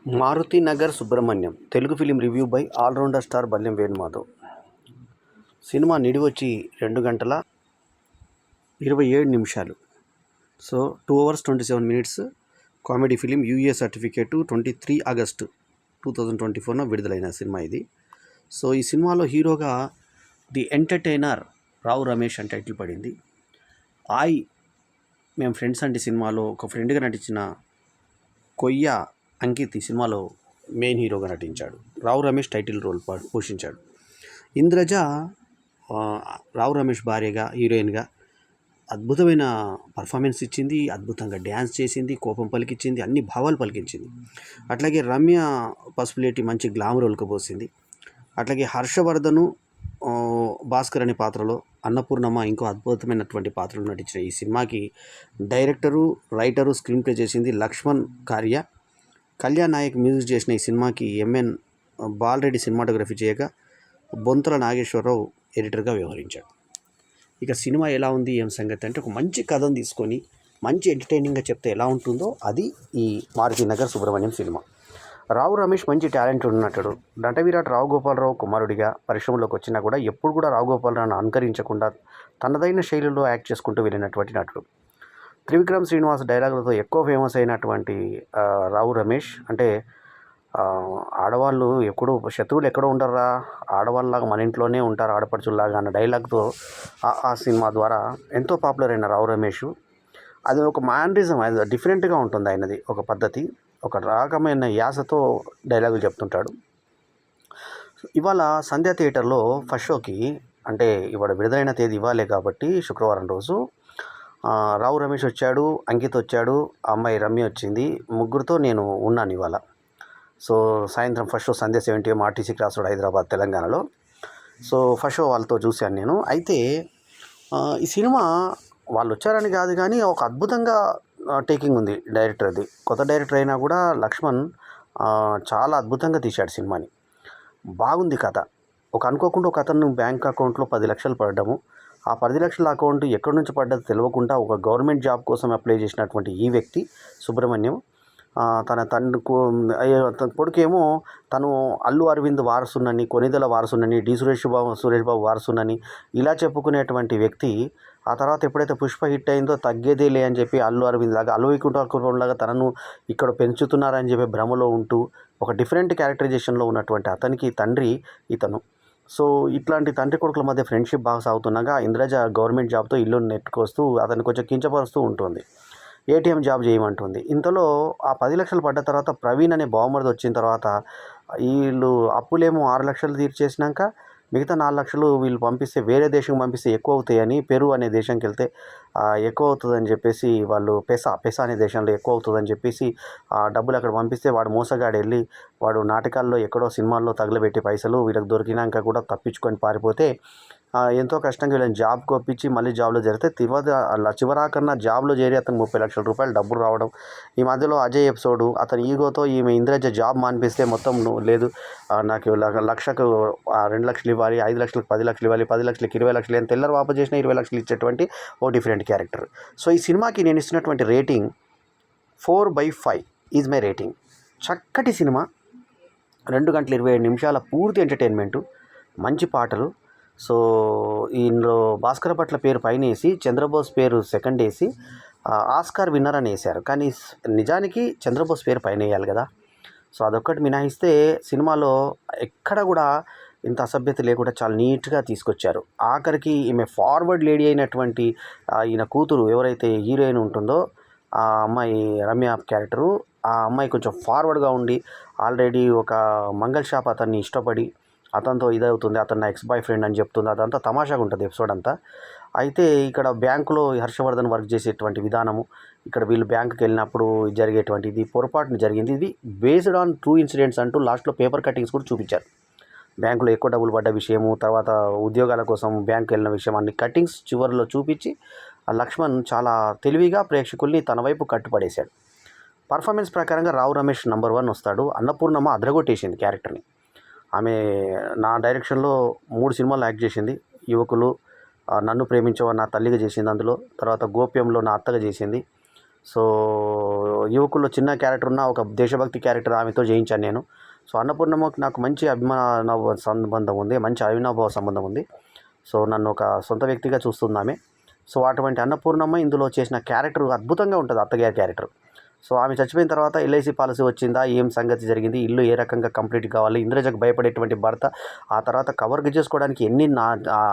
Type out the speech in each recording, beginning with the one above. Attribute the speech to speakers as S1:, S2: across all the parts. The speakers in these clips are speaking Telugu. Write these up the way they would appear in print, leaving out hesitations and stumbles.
S1: Maruti Nagar Subramanyam Telugu film review by allrounder star Balyam Venumadhav. సినిమా నిడివొచ్చి 2 గంటల 27 నిమిషాలు. So 2 hours 27 minutes. Comedy film. UA certificate 23 August 2024 విడుదలైన సినిమా ఇది. సో ఈ సినిమాలో హీరోగా ది ఎంటర్టైనర్ రావు రమేష్ అని టైటిల్ పడింది. మేము ఫ్రెండ్స్ అంటే సినిమాలో ఒక ఫ్రెండ్గా నటించిన కొయ్య అంకిత్ ఈ సినిమాలో మెయిన్ హీరోగా నటించాడు. రావు రమేష్ టైటిల్ రోల్ పోషించాడు. ఇంద్రజ రావు రమేష్ భార్యగా హీరోయిన్గా అద్భుతమైన పర్ఫార్మెన్స్ ఇచ్చింది. అద్భుతంగా డ్యాన్స్ చేసింది, కోపం పలికించింది, అన్ని భావాలు పలికించింది. అట్లాగే రమ్య పసుపులేటి మంచి గ్లామర్ ఒలకపోసింది. అట్లాగే హర్షవర్ధను భాస్కర్ అనే పాత్రలో, అన్నపూర్ణమ్మ ఇంకో అద్భుతమైనటువంటి పాత్రలు నటించిన ఈ సినిమాకి డైరెక్టరు, రైటరు, స్క్రీన్ ప్లే చేసింది లక్ష్మణ్ కార్య. కళ్యాణ్ నాయక్ మ్యూజిక్ చేసిన ఈ సినిమాకి ఎంఎన్ బాలరెడ్డి సినిమాటోగ్రఫీ చేయగా బొంతల నాగేశ్వరరావు ఎడిటర్గా వ్యవహరించాడు. ఇక సినిమా ఎలా ఉంది ఏం సంగతి అంటే, ఒక మంచి కథను తీసుకొని మంచి ఎంటర్టైనింగ్గా చెప్తే ఎలా ఉంటుందో అది ఈ మారుతి నగర్ సుబ్రహ్మణ్యం సినిమా. రావు రమేష్ మంచి టాలెంట్ ఉన్నట్టు నటవిరాట్ రావు గోపాలరావు కుమారుడిగా పరిశ్రమలోకి వచ్చినా కూడా ఎప్పుడు కూడా రావు గోపాలరావును అనుకరించకుండా తనదైన శైలిలో యాక్ట్ చేసుకుంటూ వెళ్ళినటువంటి నటుడు. త్రివిక్రమ్ శ్రీనివాస్ డైలాగులతో ఎక్కువ ఫేమస్ అయినటువంటి రావు రమేష్ అంటే, ఆడవాళ్ళు ఎప్పుడు శత్రువులు ఎక్కడో ఉండరా, ఆడవాళ్ళలాగా మన ఇంట్లోనే ఉంటారు ఆడపడుచుల్లాగా అన్న డైలాగ్తో ఆ సినిమా ద్వారా ఎంతో పాపులర్ అయిన రావు రమేష్. అది ఒక మ్యానరిజం, అది డిఫరెంట్గా ఉంటుంది ఆయనది. ఒక పద్ధతి, ఒక రకమైన యాసతో డైలాగులు చెప్తుంటాడు. ఇవాళ సంధ్యా థియేటర్లో ఫస్ట్ షోకి, అంటే ఇవాళ విడుదలైన తేదీ ఇవ్వాలే కాబట్టి శుక్రవారం రోజు రావు రమేష్ వచ్చాడు, అంకిత్ వచ్చాడు, అమ్మాయి రమ్య వచ్చింది. ముగ్గురితో నేను ఉన్నాను ఇవాళ. సో సాయంత్రం first show Sandhya 70 AM RTC cross road Hyderabad తెలంగాణలో. సో ఫస్ట్ షో వాళ్ళతో చూశాను నేను. అయితే ఈ సినిమా వాళ్ళు వచ్చారని కాదు కానీ ఒక అద్భుతంగా టేకింగ్ ఉంది డైరెక్టర్ది. కొత్త డైరెక్టర్ అయినా కూడా లక్ష్మణ్ చాలా అద్భుతంగా తీశాడు సినిమాని. బాగుంది కథ. అనుకోకుండా ఒక అతను బ్యాంక్ అకౌంట్లో 10 లక్షలు పడడము, ఆ 10 లక్షల అకౌంట్ ఎక్కడి నుంచి పడ్డదో తెలియకుండా ఒక గవర్నమెంట్ జాబ్ కోసం అప్లై చేసినటువంటి ఈ వ్యక్తి సుబ్రహ్మణ్యం, తన కొడుకేమో తను అల్లు అరవింద్ వారసునని, కొనిదెల వారసునని, సురేష్ బాబు వారసునని ఇలా చెప్పుకునేటువంటి వ్యక్తి ఆ తర్వాత ఎప్పుడైతే పుష్ప హిట్ అయిందో తగ్గేదేలే అని చెప్పి అల్లు అరవింద్ లాగా, అల్లు వైకుంఠపురంలాగా తనను ఇక్కడ పెంచుతున్నారని చెప్పి భ్రమలో ఉంటూ ఒక డిఫరెంట్ క్యారెక్టరైజేషన్లో ఉన్నటువంటి అతనికి తండ్రి ఇతను. సో ఇట్లాంటి తండ్రి కొడుకుల మధ్య ఫ్రెండ్షిప్ బాగా సాగుతున్నాగా ఇంద్రజ గవర్నమెంట్ జాబ్తో ఇల్లు నెట్టుకొస్తూ అతన్ని కొంచెం కించపరుస్తూ ఉంటుంది. ఏటీఎం జాబ్ చేయమంటుంది. ఇంతలో ఆ 10 లక్షలు పడ్డ తర్వాత ప్రవీణ్ అనే బావమరిది వచ్చిన తర్వాత వీళ్ళు అప్పులేమో 6 లక్షలు తీర్చేసినాక మిగతా 4 లక్షలు వీళ్ళు పంపిస్తే, వేరే దేశం పంపిస్తే ఎక్కువ అవుతాయని, పెరు అనే దేశంకి వెళ్తే ఎక్కువ అవుతుందని చెప్పేసి వాళ్ళు పెసా అనే దేశంలో ఎక్కువ అవుతుందని చెప్పేసి ఆ డబ్బులు అక్కడ పంపిస్తే వాడు మోసగాడు వెళ్ళి వాడు నాటకాల్లో ఎక్కడో సినిమాల్లో తగలబెట్టి పైసలు వీళ్ళకి దొరికినాక కూడా తప్పించుకొని పారిపోతే ఎంతో కష్టంగా వీళ్ళని జాబ్కి ఒప్పించి మళ్ళీ జాబ్లో చేరితే చివరాకన్నా జాబ్లో చేరి అతను 30 లక్షల రూపాయలు డబ్బులు రావడం. ఈ మధ్యలో అజయ్ ఎపిసోడు అతని ఈగోతో ఈమె ఇంద్రజ జాబ్ మానిపిస్తే మొత్తం లేదు నాకు లక్షకు 2 లక్షలు ఇవ్వాలి, 5 లక్షలకు 10 లక్షలు ఇవ్వాలి, 10 లక్షలకు 20 లక్షలు అని తెల్లరు వాపసు చేసిన 20 లక్షలు ఇచ్చేటువంటి ఓ డిఫరెంట్ క్యారెక్టర్. సో ఈ సినిమాకి నేను ఇస్తున్నటువంటి రేటింగ్ 4/5 ఈజ్ మై రేటింగ్. చక్కటి సినిమా, 2 గంటల 27 నిమిషాల పూర్తి ఎంటర్టైన్మెంటు, మంచి పాటలు. సో ఇందులో భాస్కర్ భట్ల పేరు పైన వేసి చంద్రబోస్ పేరు సెకండ్ వేసి ఆస్కార్ విన్నర్ అని వేశారు. కానీ నిజానికి చంద్రబోస్ పేరు పైన వేయాలి కదా. సో అదొక్కటి మినహాయిస్తే సినిమాలో ఎక్కడ కూడా ఇంత అసభ్యత లేకుండా చాలా నీట్గా తీసుకొచ్చారు. ఆఖరికి ఈమె ఫార్వర్డ్ లేడీ అయినటువంటి ఈయన కూతురు ఎవరైతే హీరోయిన్ ఉంటుందో ఆ అమ్మాయి రమ్య క్యారెక్టరు, ఆ అమ్మాయి కొంచెం ఫార్వర్డ్గా ఉండి ఆల్రెడీ ఒక మంగళ షాప్ అతన్ని ఇష్టపడి అతనితో ఇదవుతుంది, అతను నా ఎక్స్ బాయ్ ఫ్రెండ్ అని చెప్తుంది. అదంతా తమాషాగా ఉంటుంది ఎపిసోడ్ అంతా. అయితే ఇక్కడ బ్యాంకులో హర్షవర్ధన్ వర్క్ చేసేటువంటి విధానము, ఇక్కడ వీళ్ళు బ్యాంకుకి వెళ్ళినప్పుడు జరిగేటువంటి ఇది పొరపాటున జరిగింది. ఇది బేస్డ్ ఆన్ ట్రూ ఇన్సిడెంట్స్ అంటూ లాస్ట్లో పేపర్ కటింగ్స్ కూడా చూపించారు. బ్యాంకులో ఎక్కువ డబ్బులు పడ్డ విషయము, తర్వాత ఉద్యోగాల కోసం బ్యాంకు వెళ్ళిన విషయం, అన్ని కటింగ్స్ చివరిలో చూపించి ఆ లక్ష్మణ్ చాలా తెలివిగా ప్రేక్షకుల్ని తన వైపు కట్టుపడేశాడు. పర్ఫార్మెన్స్ ప్రకారంగా రావు రమేష్ నెంబర్ 1 వస్తాడు. అన్నపూర్ణమ్మ అదరగొట్టేసింది క్యారెక్టర్ని. ఆమె నా డైరెక్షన్లో 3 సినిమాలు యాక్ట్ చేసింది. యువకులు, నన్ను ప్రేమించవ నా తల్లిగా చేసింది, అందులో తర్వాత గోప్యంలో నా అత్తగా చేసింది, సో యువకుల్లో చిన్న క్యారెక్టర్ ఉన్న ఒక దేశభక్తి క్యారెక్టర్ ఆమెతో చేయించాను నేను. సో అన్నపూర్ణమ్మకి నాకు మంచి అభిమాన సంబంధం ఉంది, మంచి అవినాభావ సంబంధం ఉంది. సో నన్ను ఒక సొంత వ్యక్తిగా చూస్తుంది ఆమె. సో అటువంటి అన్నపూర్ణమ్మ ఇందులో చేసిన క్యారెక్టర్ అద్భుతంగా ఉంటుంది, అత్తగారి క్యారెక్టర్. సో ఆమె చచ్చిపోయిన తర్వాత ఎల్ఐసి పాలసీ వచ్చిందా, ఏం సంగతి జరిగింది, ఇల్లు ఏ రకంగా కంప్లీట్ కావాలి, ఇంద్రజకు భయపడేటువంటి భర్త ఆ తర్వాత కవర్ చేసుకోవడానికి ఎన్ని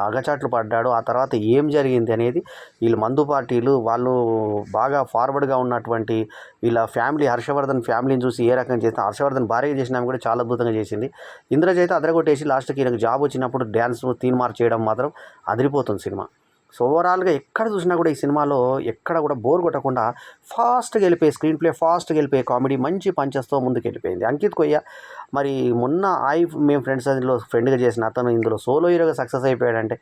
S1: అగచాట్లు పడ్డాడో, ఆ తర్వాత ఏం జరిగింది అనేది, వీళ్ళు మందు పార్టీలు వాళ్ళు బాగా ఫార్వర్డ్గా ఉన్నటువంటి వీళ్ళ ఫ్యామిలీ, హర్షవర్ధన్ ఫ్యామిలీని చూసి ఏ రకంగా చేస్తే, హర్షవర్ధన్ భార్య చేసిన ఆమె కూడా చాలా అద్భుతంగా చేసింది. ఇంద్రజ అయితే అదరగొట్టేసి లాస్ట్కి ఈయనకు జాబ్ వచ్చినప్పుడు డ్యాన్స్ తీన్మార్ చేయడం మాత్రం అదిరిపోతుంది సినిమా. సో ఓవరాల్గా ఎక్కడ చూసినా కూడా ఈ సినిమాలో ఎక్కడ కూడా బోర్ కొట్టకుండా ఫాస్ట్గా వెళ్ళిపోయి స్క్రీన్ ప్లే ఫాస్ట్గా వెళ్ళిపోయి కామెడీ మంచి పంచెస్తో ముందుకు వెళ్ళిపోయింది. అంకిత్ కొయ్య మరి మొన్న మేము ఫ్రెండ్స్ అందులో ఫ్రెండ్గా చేసిన అతను ఇందులో సోలో హీరోగా సక్సెస్ అయిపోయాడంటే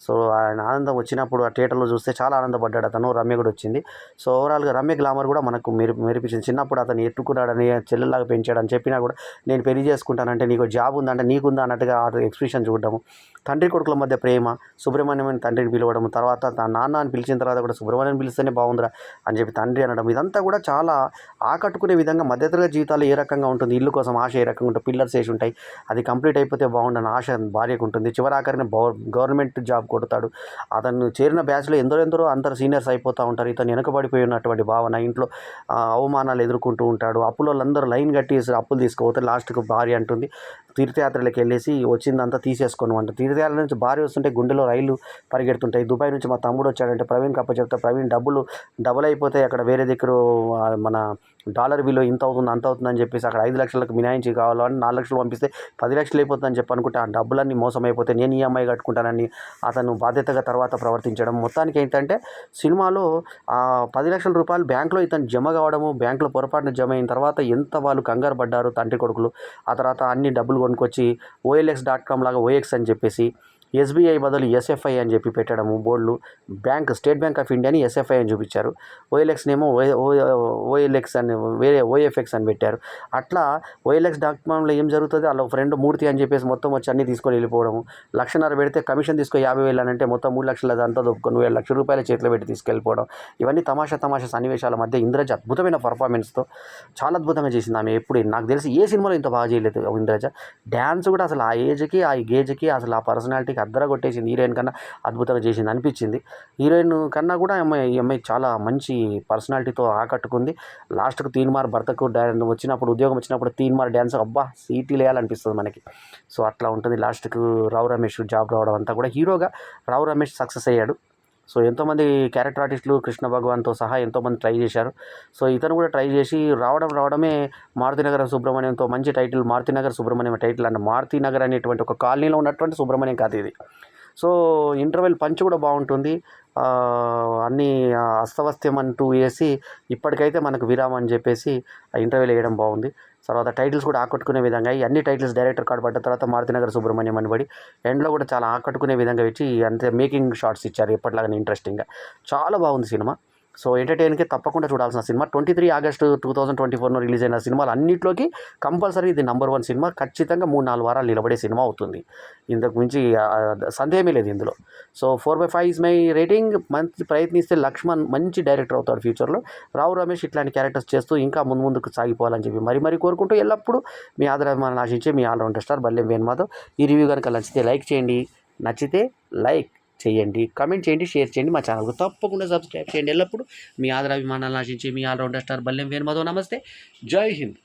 S1: సో ఆయన ఆనందం వచ్చినప్పుడు ఆ థియేటర్లో చూస్తే చాలా ఆనందపడ్డాడు అతను. రమ్య కూడా వచ్చింది. సో ఓవరాల్గా రమ్య గ్లామర్ కూడా మనకు మెరిపించింది. చిన్నప్పుడు అతను ఎత్తుకున్నాడని చెల్లెల్లాగా పెంచాడని చెప్పినా కూడా నేను పెళ్లి చేసుకుంటానంటే నీకు జాబ్ ఉందంటే నీకుందా అన్నట్టుగా ఎక్స్ప్రెషన్ చూడడము, తండ్రి కొడుకుల మధ్య ప్రేమ, సుబ్రహ్మణ్యం అని తండ్రిని పిలవడం, తర్వాత తన నాన్న అని పిలిచిన తర్వాత కూడా సుబ్రహ్మణ్యం పిలిస్తేనే బాగుందిరా అని చెప్పి తండ్రి అనడం, ఇదంతా కూడా చాలా ఆకట్టుకునే విధంగా మధ్యతరగతి జీవితాలు ఏ రకంగా ఉంటుంది, ఇల్లు కోసం ఆశ ఏ రకంగా ఉంటుంది, పిల్లర్స్ వేసి ఉంటాయి, అది కంప్లీట్ అయిపోతే బాగుండని ఆశ భార్యకు ఉంటుంది. చివరాఖరిని గవర్నమెంట్ జాబ్ కొడతాడు. అతను చేరిన బ్యాచ్లో ఎందరో అందరు సీనియర్స్ అయిపోతూ ఉంటారు. ఇతను వెనకబడిపోయి ఉన్నటువంటి భావన, ఇంట్లో అవమానాలు ఎదుర్కొంటూ ఉంటాడు. అప్పులందరూ లైన్ కట్టి అప్పులు తీసుకుపోతే లాస్ట్కు భార్య అంటుంది తీర్థయాత్రలకు వెళ్ళేసి వచ్చిందంతా తీసేసుకొని అంట. తీర్థయాత్ర నుంచి భార్య వస్తుంటే గుండెలో రైలు పరిగెడుతుంటాయి. దుబాయ్ నుంచి మా తమ్ముడు వచ్చాడంటే ప్రవీణ్ కప్ప చెప్తే ప్రవీణ్ డబుల్ అయిపోతాయి అక్కడ వేరే దగ్గర మన డాలర్ విలువ ఇంత అవుతుంది అంత అవుతుంది అని చెప్పేసి అక్కడ 5 లక్షలకు మినాయించి కావాలని 4 లక్షలు పంపిస్తే 10 లక్షలు అయిపోతుందని చెప్పి అనుకుంటే ఆ డబ్బులన్నీ మోసం అయిపోతే నేను ఈఎంఐ కట్టుకుంటానని అతను బాధ్యతగా తర్వాత ప్రవర్తించడం. మొత్తానికి ఏంటంటే సినిమాలో 10 లక్షల రూపాయలు బ్యాంకులో ఇతను జమ కావడము, బ్యాంకులో పొరపాటున జమ అయిన తర్వాత ఎంత వాళ్ళు కంగారు పడ్డారు తండ్రి కొడుకులు. ఆ తర్వాత అన్ని డబ్బులు కొనుక్కొచ్చి OLX.com లాగా OX అని చెప్పేసి SBI బదులు SFI అని చెప్పి పెట్టడము బోర్డులు. స్టేట్ బ్యాంక్ ఆఫ్ ఇండియాని SFI అని చూపించారు, OLXనేమో OLX అని వేరే OFX అని పెట్టారు. అట్లా OLX.comలో ఏం జరుగుతుంది, అలా ఫ్రెండ్ మూర్తి అని చెప్పేసి మొత్తం వచ్చి అన్నీ తీసుకొని వెళ్ళిపోవడము. 1,50,000 పెడితే కమిషన్ తీసుకో 50,000 అని అంటే మొత్తం 3 లక్షలు అదంతా దొప్పుకొని 1,00,000 రూపాయల చేతిలో పెట్టి తీసుకెళ్ళిపోవడం. ఇవన్నీ తమాషా సన్నివేశాల మధ్య ఇంద్రజ అద్భుతమైన పర్ఫార్మెన్స్తో చాలా అద్భుతంగా చేసింది. ఆమె ఎప్పుడు నాకు తెలిసి ఏ సినిమాలో ఇంత బాగా చేయలేదు ఇంద్రజ. డ్యాన్స్ కూడా అసలు ఆ ఏజ్కి ఆ గేజ్కి అసలు ఆ పర్సనాలిటీకి అద్దర కొట్టేసింది. హీరోయిన్ కన్నా అద్భుతంగా చేసింది అనిపించింది. హీరోయిన్ కన్నా కూడా ఈ అమ్మాయి చాలా మంచి పర్సనాలిటీతో ఆకట్టుకుంది. లాస్ట్కు తీన్మార్ భర్తకు వచ్చినప్పుడు ఉద్యోగం వచ్చినప్పుడు తీన్మార్ డ్యాన్స్ అబ్బా సీటీ వేయాలనిపిస్తుంది మనకి. సో అట్లా ఉంటుంది. లాస్ట్కు రావు రమేష్ జాబ్ రావడం అంతా కూడా హీరోగా రావు రమేష్ సక్సెస్ అయ్యాడు. సో ఎంతోమంది క్యారెక్టర్ ఆర్టిస్టులు కృష్ణ భగవాన్తో సహా ఎంతోమంది ట్రై చేశారు. సో ఇతను కూడా ట్రై చేసి రావడమే మారుతినగర్ సుబ్రహ్మణ్యంతో మంచి టైటిల్, మారుతినగర్ సుబ్రహ్మణ్యం టైటిల్ అన్న. మారుతినగర్ అనేటువంటి ఒక కాలనీలో ఉన్నటువంటి సుబ్రహ్మణ్యం కాదు ఇది. సో ఇంటర్వెల్ పంచ్ కూడా బాగుంటుంది. అన్నీ అస్తవస్త్యం అంటూ వేసి ఇప్పటికైతే మనకు విరామం అని చెప్పేసి ఇంటర్వెల్ వేయడం బాగుంది. తర్వాత టైటిల్స్ కూడా ఆకట్టుకునే విధంగా ఈ అన్ని టైటిల్స్ డైరెక్టర్ కార్డు పడ్డ తర్వాత మారుతినగర్ సుబ్రహ్మణ్యం అని పడి ఎండ్లో కూడా చాలా ఆకట్టుకునే విధంగా ఇచ్చి అంతే మేకింగ్ షాట్స్ ఇచ్చారు ఎప్పటిలాగానే ఇంట్రెస్టింగ్గా. చాలా బాగుంది సినిమా. సో ఎంటర్టైన్కి తప్పకుండా చూడాల్సిన సినిమా. 23 ఆగస్టు 2024 రిలీజ్ అయిన సినిమాలు అన్నింటిలోకి కంపల్సరీ ఇది నెంబర్ 1 సినిమా. ఖచ్చితంగా 3-4 వారాలు నిలబడే సినిమా అవుతుంది. ఇంతకు మించి సందేహమే లేదు ఇందులో. So 4/5 is my rating. మంచి ప్రయత్నిస్తే లక్ష్మణ్ మంచి డైరెక్టర్ అవుతాడు ఫ్యూచర్లో. రావు రమేష్ ఇట్లాంటి క్యారెక్టర్స్ చేస్తూ ఇంకా ముందుకు సాగిపోవాలని చెప్పి మరీ కోరుకుంటూ ఎల్లప్పుడూ మీ ఆదరాభిమానాలను ఆశించే మీ ఆల్రౌండర్ స్టార్ బల్లెం వేణుమాధవ్. ఈ రివ్యూ కనుక నచ్చితే లైక్ చేయండి, లైక్ చేయండి, కామెంట్ చేయండి, షేర్ చేయండి, మా ఛానల్కు తప్పకుండా సబ్స్క్రైబ్ చేయండి. ఎల్లప్పుడూ మీ ఆదరాభిమానాలను ఆశించే మీ ఆల్రౌండర్ స్టార్ బల్లెం వేణుమాధవ్. నమస్తే, జై హింద్.